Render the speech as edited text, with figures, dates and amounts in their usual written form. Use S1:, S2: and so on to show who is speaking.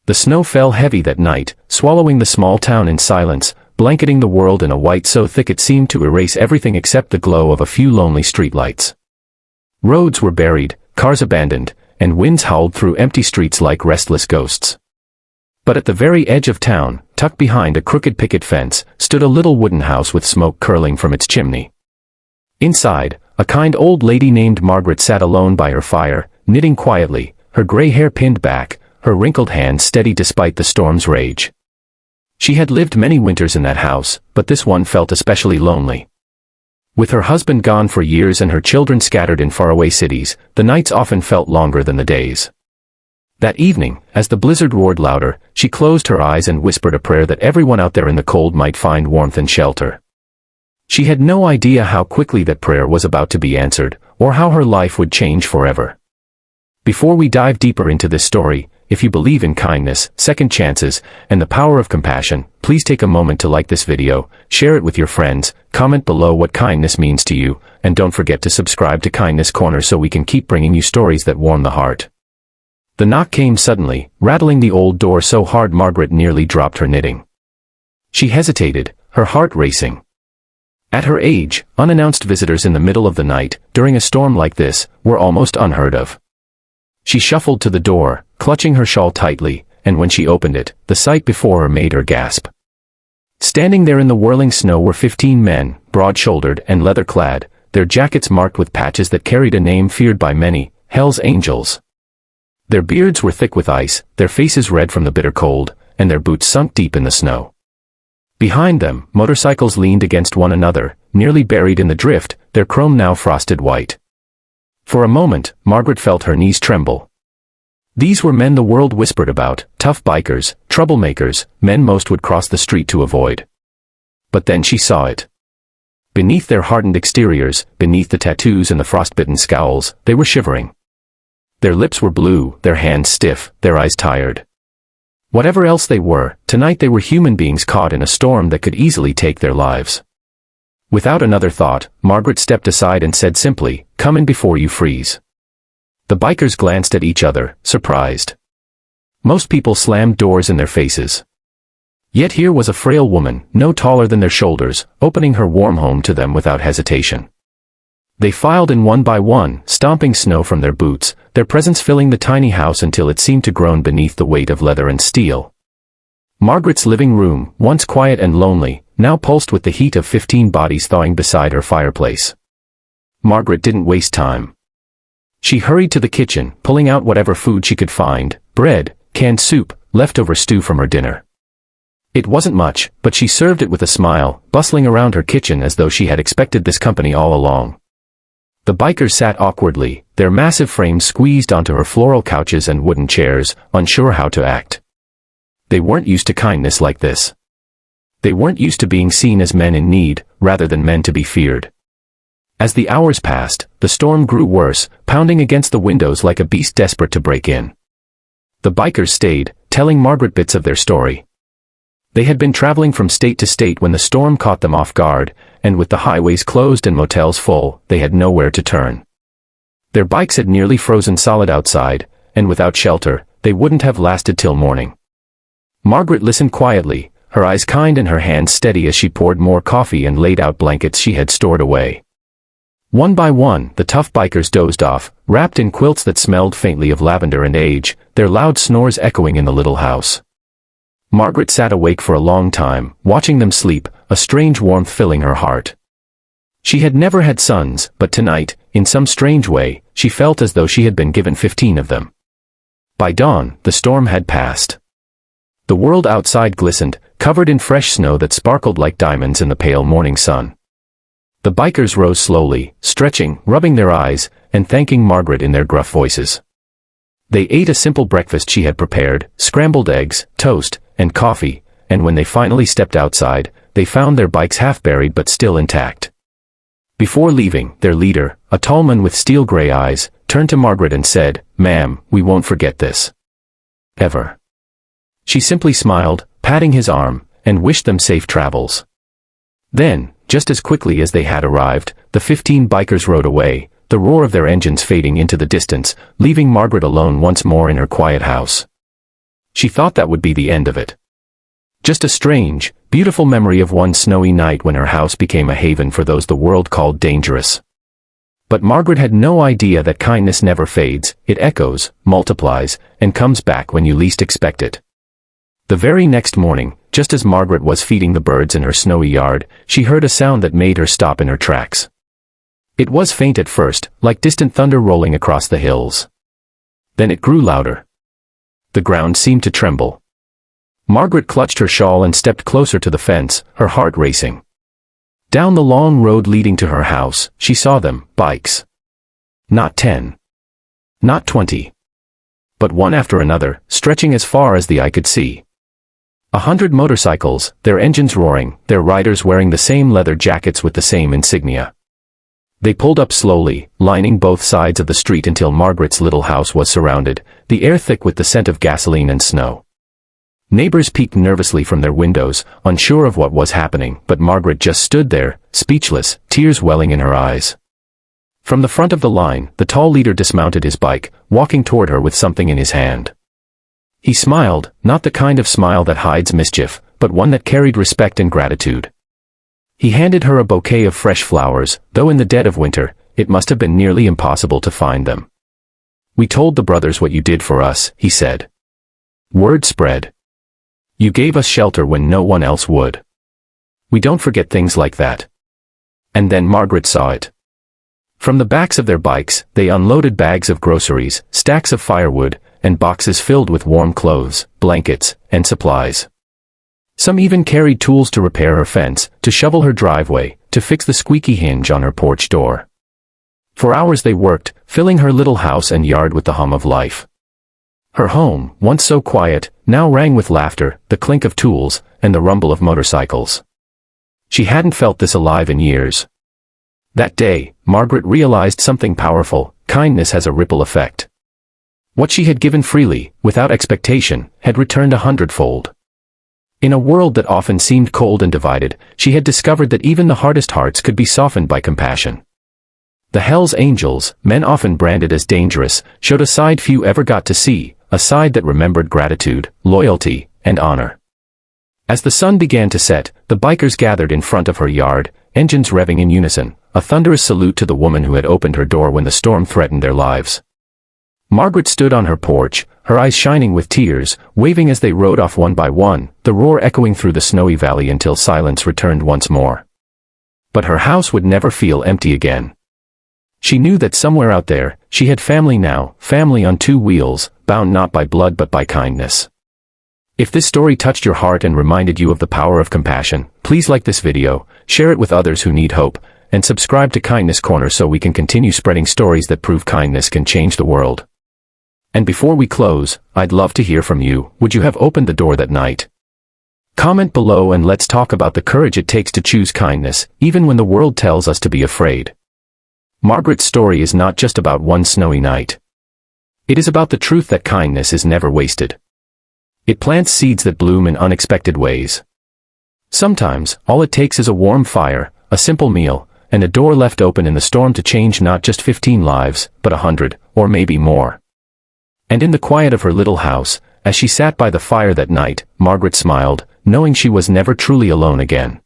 S1: The snow fell heavy that night, swallowing the small town in silence, blanketing the world in a white so thick it seemed to erase everything except the glow of a few lonely streetlights. Roads were buried, cars abandoned, and winds howled through empty streets like restless ghosts. But at the very edge of town, tucked behind a crooked picket fence, stood a little wooden house with smoke curling from its chimney. Inside, a kind old lady named Margaret sat alone by her fire, knitting quietly, her gray hair pinned back, her wrinkled hands steady despite the storm's rage. She had lived many winters in that house, but this one felt especially lonely. With her husband gone for years and her children scattered in faraway cities, the nights often felt longer than the days. That evening, as the blizzard roared louder, she closed her eyes and whispered a prayer that everyone out there in the cold might find warmth and shelter. She had no idea how quickly that prayer was about to be answered, or how her life would change forever. Before we dive deeper into this story, if you believe in kindness, second chances, and the power of compassion, please take a moment to like this video, share it with your friends, comment below what kindness means to you, and don't forget to subscribe to Kindness Corner so we can keep bringing you stories that warm the heart. The knock came suddenly, rattling the old door so hard Margaret nearly dropped her knitting. She hesitated, her heart racing. At her age, unannounced visitors in the middle of the night, during a storm like this, were almost unheard of. She shuffled to the door, clutching her shawl tightly, and when she opened it, the sight before her made her gasp. Standing there in the whirling snow were 15 men, broad-shouldered and leather-clad, their jackets marked with patches that carried a name feared by many, Hell's Angels. Their beards were thick with ice, their faces red from the bitter cold, and their boots sunk deep in the snow. Behind them, motorcycles leaned against one another, nearly buried in the drift, their chrome now frosted white. For a moment, Margaret felt her knees tremble. These were men the world whispered about, tough bikers, troublemakers, men most would cross the street to avoid. But then she saw it. Beneath their hardened exteriors, beneath the tattoos and the frostbitten scowls, they were shivering. Their lips were blue, their hands stiff, their eyes tired. Whatever else they were, tonight they were human beings caught in a storm that could easily take their lives. Without another thought, Margaret stepped aside and said simply, "Come in before you freeze." The bikers glanced at each other, surprised. Most people slammed doors in their faces. Yet here was a frail woman, no taller than their shoulders, opening her warm home to them without hesitation. They filed in one by one, stomping snow from their boots, their presence filling the tiny house until it seemed to groan beneath the weight of leather and steel. Margaret's living room, once quiet and lonely, now pulsed with the heat of 15 bodies thawing beside her fireplace. Margaret didn't waste time. She hurried to the kitchen, pulling out whatever food she could find, bread, canned soup, leftover stew from her dinner. It wasn't much, but she served it with a smile, bustling around her kitchen as though she had expected this company all along. The bikers sat awkwardly, their massive frames squeezed onto her floral couches and wooden chairs, unsure how to act. They weren't used to kindness like this. They weren't used to being seen as men in need, rather than men to be feared. As the hours passed, the storm grew worse, pounding against the windows like a beast desperate to break in. The bikers stayed, telling Margaret bits of their story. They had been traveling from state to state when the storm caught them off guard, and with the highways closed and motels full, they had nowhere to turn. Their bikes had nearly frozen solid outside, and without shelter, they wouldn't have lasted till morning. Margaret listened quietly, her eyes kind and her hands steady as she poured more coffee and laid out blankets she had stored away. One by one, the tough bikers dozed off, wrapped in quilts that smelled faintly of lavender and age, their loud snores echoing in the little house. Margaret sat awake for a long time, watching them sleep, a strange warmth filling her heart. She had never had sons, but tonight, in some strange way, she felt as though she had been given 15 of them. By dawn, the storm had passed. The world outside glistened, covered in fresh snow that sparkled like diamonds in the pale morning sun. The bikers rose slowly, stretching, rubbing their eyes, and thanking Margaret in their gruff voices. They ate a simple breakfast she had prepared, scrambled eggs, toast, and coffee, and when they finally stepped outside, they found their bikes half buried but still intact. Before leaving, their leader, a tall man with steel-gray eyes, turned to Margaret and said, "Ma'am, we won't forget this. Ever." She simply smiled, patting his arm, and wished them safe travels. Then, just as quickly as they had arrived, the 15 bikers rode away, the roar of their engines fading into the distance, leaving Margaret alone once more in her quiet house. She thought that would be the end of it. Just a strange, beautiful memory of one snowy night when her house became a haven for those the world called dangerous. But Margaret had no idea that kindness never fades, it echoes, multiplies, and comes back when you least expect it. The very next morning, just as Margaret was feeding the birds in her snowy yard, she heard a sound that made her stop in her tracks. It was faint at first, like distant thunder rolling across the hills. Then it grew louder. The ground seemed to tremble. Margaret clutched her shawl and stepped closer to the fence, her heart racing. Down the long road leading to her house, she saw them, bikes. Not 10. Not 20. But one after another, stretching as far as the eye could see. 100 motorcycles, their engines roaring, their riders wearing the same leather jackets with the same insignia. They pulled up slowly, lining both sides of the street until Margaret's little house was surrounded, the air thick with the scent of gasoline and snow. Neighbors peeked nervously from their windows, unsure of what was happening, but Margaret just stood there, speechless, tears welling in her eyes. From the front of the line, the tall leader dismounted his bike, walking toward her with something in his hand. He smiled, not the kind of smile that hides mischief, but one that carried respect and gratitude. He handed her a bouquet of fresh flowers, though in the dead of winter, it must have been nearly impossible to find them. "We told the brothers what you did for us," he said. "Word spread. You gave us shelter when no one else would. We don't forget things like that." And then Margaret saw it. From the backs of their bikes, they unloaded bags of groceries, stacks of firewood, and boxes filled with warm clothes, blankets, and supplies. Some even carried tools to repair her fence, to shovel her driveway, to fix the squeaky hinge on her porch door. For hours they worked, filling her little house and yard with the hum of life. Her home, once so quiet, now rang with laughter, the clink of tools, and the rumble of motorcycles. She hadn't felt this alive in years. That day, Margaret realized something powerful: kindness has a ripple effect. What she had given freely, without expectation, had returned 100-fold. In a world that often seemed cold and divided, she had discovered that even the hardest hearts could be softened by compassion. The Hell's Angels, men often branded as dangerous, showed a side few ever got to see, a side that remembered gratitude, loyalty, and honor. As the sun began to set, the bikers gathered in front of her yard, engines revving in unison, a thunderous salute to the woman who had opened her door when the storm threatened their lives. Margaret stood on her porch, her eyes shining with tears, waving as they rode off one by one, the roar echoing through the snowy valley until silence returned once more. But her house would never feel empty again. She knew that somewhere out there, she had family now, family on two wheels, bound not by blood but by kindness. If this story touched your heart and reminded you of the power of compassion, please like this video, share it with others who need hope, and subscribe to Kindness Corner so we can continue spreading stories that prove kindness can change the world. And before we close, I'd love to hear from you. Would you have opened the door that night? Comment below and let's talk about the courage it takes to choose kindness, even when the world tells us to be afraid. Margaret's story is not just about one snowy night. It is about the truth that kindness is never wasted. It plants seeds that bloom in unexpected ways. Sometimes, all it takes is a warm fire, a simple meal, and a door left open in the storm to change not just 15 lives, but 100, or maybe more. And in the quiet of her little house, as she sat by the fire that night, Margaret smiled, knowing she was never truly alone again.